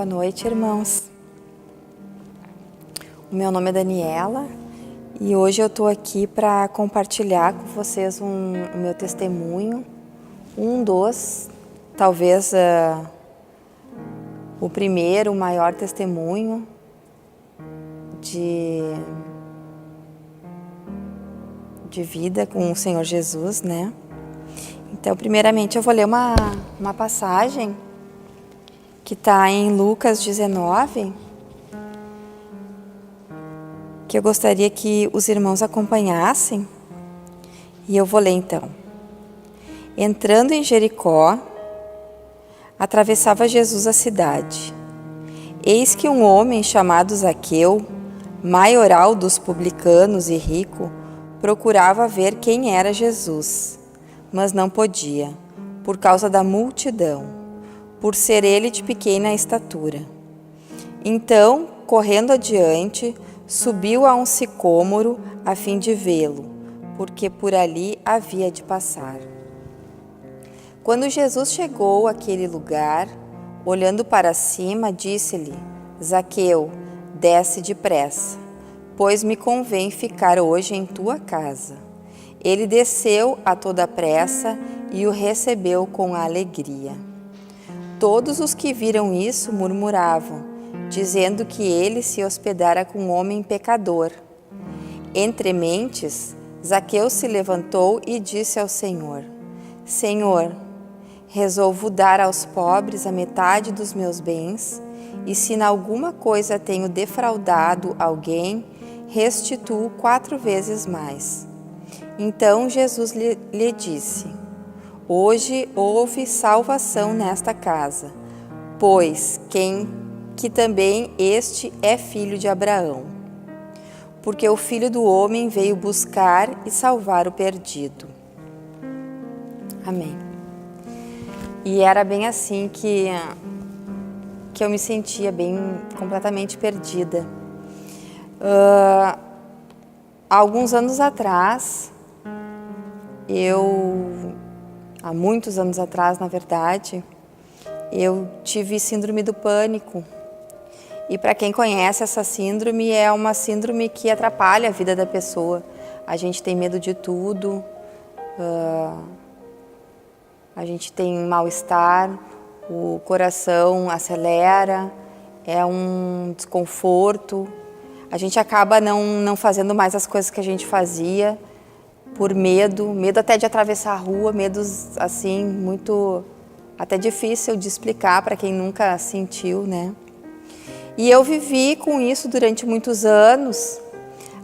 Boa noite, irmãos. O meu nome é Daniela e hoje eu estou aqui para compartilhar com vocês o meu testemunho, talvez o primeiro, o maior testemunho de vida com o Senhor Jesus, né? Então, primeiramente, eu vou ler uma passagem que está em Lucas 19, que eu gostaria que os irmãos acompanhassem, e eu vou ler então. Entrando em Jericó, atravessava Jesus a cidade. Eis que um homem chamado Zaqueu, maioral dos publicanos e rico, procurava ver quem era Jesus, mas não podia, por causa da multidão, por ser ele de pequena estatura. Então, correndo adiante, subiu a um sicômoro a fim de vê-lo, porque por ali havia de passar. Quando Jesus chegou àquele lugar, olhando para cima, disse-lhe: Zaqueu, desce depressa, pois me convém ficar hoje em tua casa. Ele desceu a toda pressa e o recebeu com alegria. Todos os que viram isso murmuravam, dizendo que ele se hospedara com um homem pecador. Entre mentes, Zaqueu se levantou e disse ao Senhor: Senhor, resolvo dar aos pobres a metade dos meus bens, e se em alguma coisa tenho defraudado alguém, restituo 4 vezes mais. Então Jesus lhe disse: Hoje houve salvação nesta casa, pois que também este é filho de Abraão. Porque o Filho do Homem veio buscar e salvar o perdido. Amém. E era bem assim que eu me sentia completamente perdida. Há alguns anos atrás, há muitos anos atrás, na verdade, eu tive síndrome do pânico. E para quem conhece essa síndrome, é uma síndrome que atrapalha a vida da pessoa. A gente tem medo de tudo, a gente tem mal-estar, o coração acelera, é um desconforto. A gente acaba não fazendo mais as coisas que a gente fazia, por medo até de atravessar a rua, medos assim, muito, até difícil de explicar para quem nunca sentiu, né? E eu vivi com isso durante muitos anos,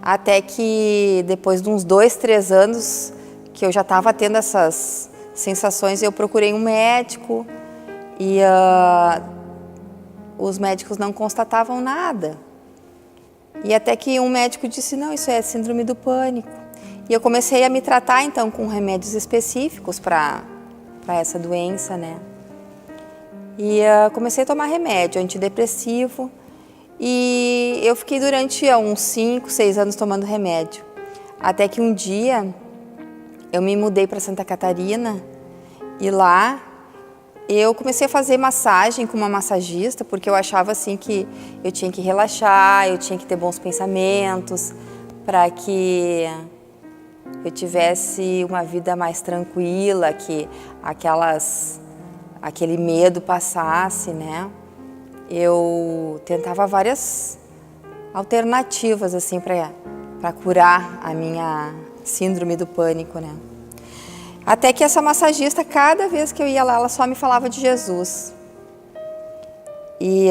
até que depois de uns 2, 3 anos que eu já estava tendo essas sensações, eu procurei um médico e os médicos não constatavam nada. E até que um médico disse: não, isso é síndrome do pânico. E eu comecei a me tratar, então, com remédios específicos para essa doença, né? E comecei a tomar remédio antidepressivo e eu fiquei durante uns 5, 6 anos tomando remédio. Até que um dia eu me mudei para Santa Catarina e lá eu comecei a fazer massagem com uma massagista, porque eu achava assim que eu tinha que relaxar, eu tinha que ter bons pensamentos para que eu tivesse uma vida mais tranquila, que aquele medo passasse, né? Eu tentava várias alternativas assim para curar a minha síndrome do pânico, né? Até que essa massagista, cada vez que eu ia lá, ela só me falava de Jesus. E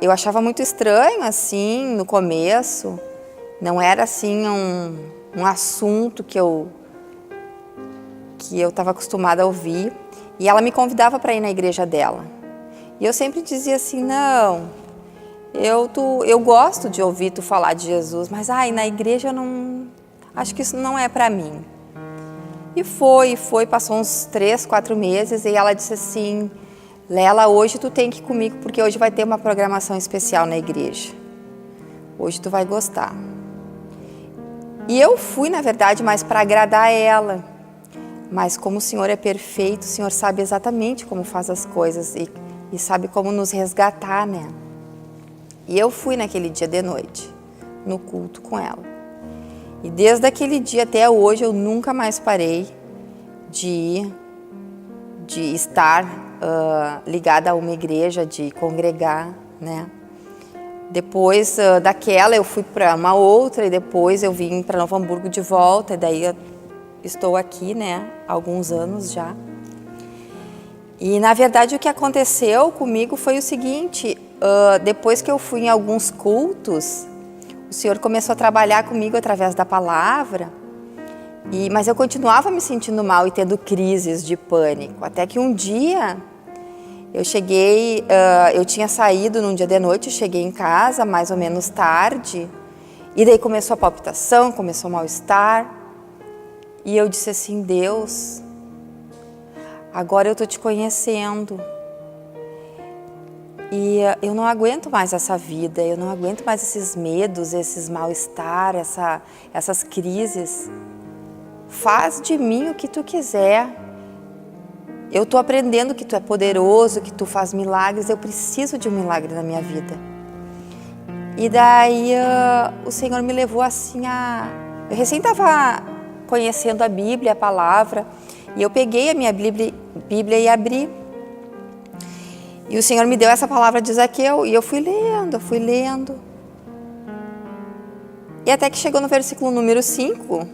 eu achava muito estranho, assim, no começo. Não era assim um assunto que eu estava acostumada a ouvir. E ela me convidava para ir na igreja dela. E eu sempre dizia assim: não, eu gosto de ouvir tu falar de Jesus, mas na igreja eu não, acho que isso não é para mim. E passou uns 3, 4 meses e ela disse assim: Lela, hoje tu tem que ir comigo, porque hoje vai ter uma programação especial na igreja. Hoje tu vai gostar. E eu fui, na verdade, mais para agradar ela. Mas como o Senhor é perfeito, o Senhor sabe exatamente como faz as coisas. E e sabe como nos resgatar, né? E eu fui naquele dia de noite, no culto com ela. E desde aquele dia até hoje eu nunca mais parei de estar ligada a uma igreja, de congregar, né? Depois daquela eu fui para uma outra e depois eu vim para Novo Hamburgo de volta, e daí eu estou aqui, né, há alguns anos já. E na verdade o que aconteceu comigo foi o seguinte, depois que eu fui em alguns cultos, o Senhor começou a trabalhar comigo através da palavra, mas eu continuava me sentindo mal e tendo crises de pânico, até que um dia eu cheguei, eu tinha saído num dia de noite, cheguei em casa mais ou menos tarde, e daí começou a palpitação, começou o mal-estar, e eu disse assim, Deus, agora eu estou te conhecendo e eu não aguento mais essa vida, eu não aguento mais esses medos, esses mal-estar, essas crises. Faz de mim o que tu quiser. Eu estou aprendendo que tu é poderoso, que tu faz milagres, eu preciso de um milagre na minha vida. E daí o Senhor me levou assim Eu recém estava conhecendo a Bíblia, a palavra, e eu peguei a minha Bíblia e abri. E o Senhor me deu essa palavra de Zaqueu, e eu fui lendo. E até que chegou no versículo número 5,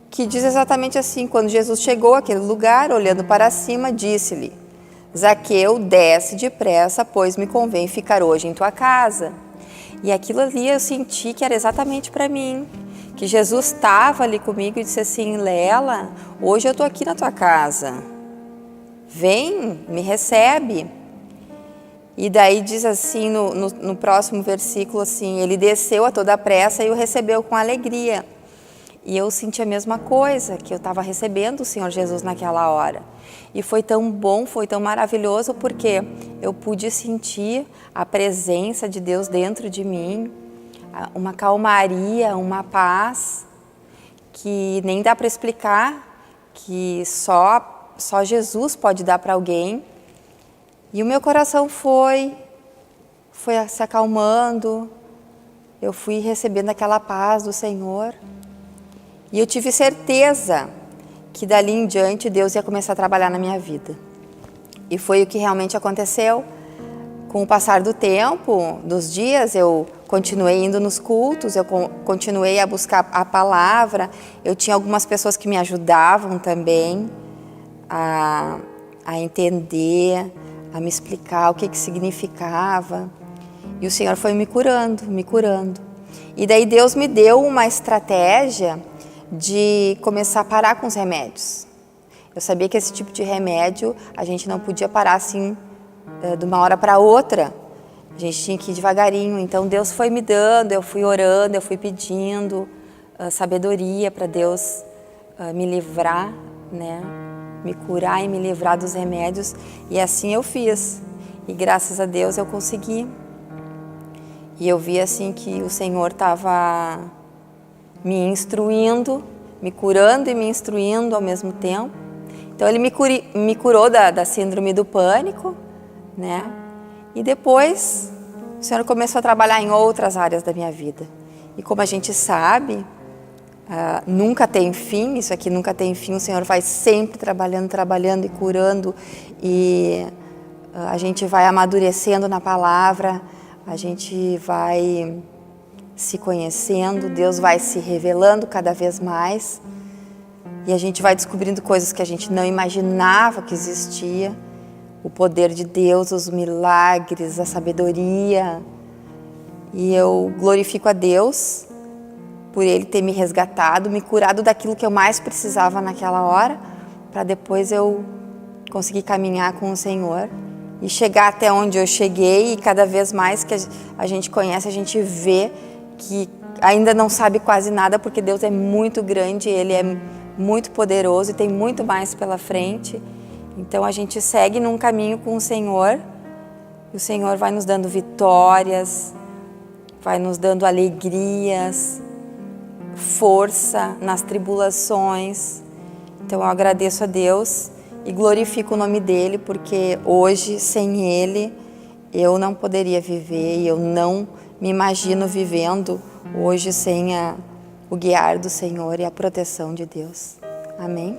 que diz exatamente assim, quando Jesus chegou àquele lugar, olhando para cima, disse-lhe, Zaqueu, desce depressa, pois me convém ficar hoje em tua casa. E aquilo ali eu senti que era exatamente para mim, que Jesus estava ali comigo e disse assim, Lela, hoje eu estou aqui na tua casa, vem, me recebe. E daí diz assim, no próximo versículo, assim, ele desceu a toda pressa e o recebeu com alegria. E eu senti a mesma coisa, que eu estava recebendo o Senhor Jesus naquela hora. E foi tão bom, foi tão maravilhoso, porque eu pude sentir a presença de Deus dentro de mim, uma calmaria, uma paz, que nem dá para explicar, que só Jesus pode dar para alguém. E o meu coração foi se acalmando, eu fui recebendo aquela paz do Senhor. E eu tive certeza que dali em diante Deus ia começar a trabalhar na minha vida. E foi o que realmente aconteceu. Com o passar do tempo, dos dias, eu continuei indo nos cultos, eu continuei a buscar a palavra. Eu tinha algumas pessoas que me ajudavam também a entender, a me explicar o que significava. E o Senhor foi me curando. E daí Deus me deu uma estratégia de começar a parar com os remédios. Eu sabia que esse tipo de remédio a gente não podia parar assim de uma hora para outra. A gente tinha que ir devagarinho. Então Deus foi me dando, eu fui orando, eu fui pedindo sabedoria para Deus me livrar, né? Me curar e me livrar dos remédios. E assim eu fiz. E graças a Deus eu consegui. E eu vi assim que o Senhor estava me instruindo, me curando e me instruindo ao mesmo tempo. Então ele me curou da síndrome do pânico, né? E depois o Senhor começou a trabalhar em outras áreas da minha vida. E como a gente sabe, nunca tem fim, isso aqui nunca tem fim, o Senhor vai sempre trabalhando e curando, e a gente vai amadurecendo na palavra, a gente vai se conhecendo, Deus vai se revelando cada vez mais, e a gente vai descobrindo coisas que a gente não imaginava que existia, o poder de Deus, os milagres, a sabedoria. E eu glorifico a Deus por Ele ter me resgatado, me curado daquilo que eu mais precisava naquela hora, para depois eu conseguir caminhar com o Senhor e chegar até onde eu cheguei. E cada vez mais que a gente conhece, a gente vê que ainda não sabe quase nada, porque Deus é muito grande, Ele é muito poderoso e tem muito mais pela frente. Então a gente segue num caminho com o Senhor, e o Senhor vai nos dando vitórias, vai nos dando alegrias, força nas tribulações. Então eu agradeço a Deus e glorifico o nome dele, porque hoje, sem ele, eu não poderia viver e eu não me imagino vivendo hoje sem o guiar do Senhor e a proteção de Deus. Amém?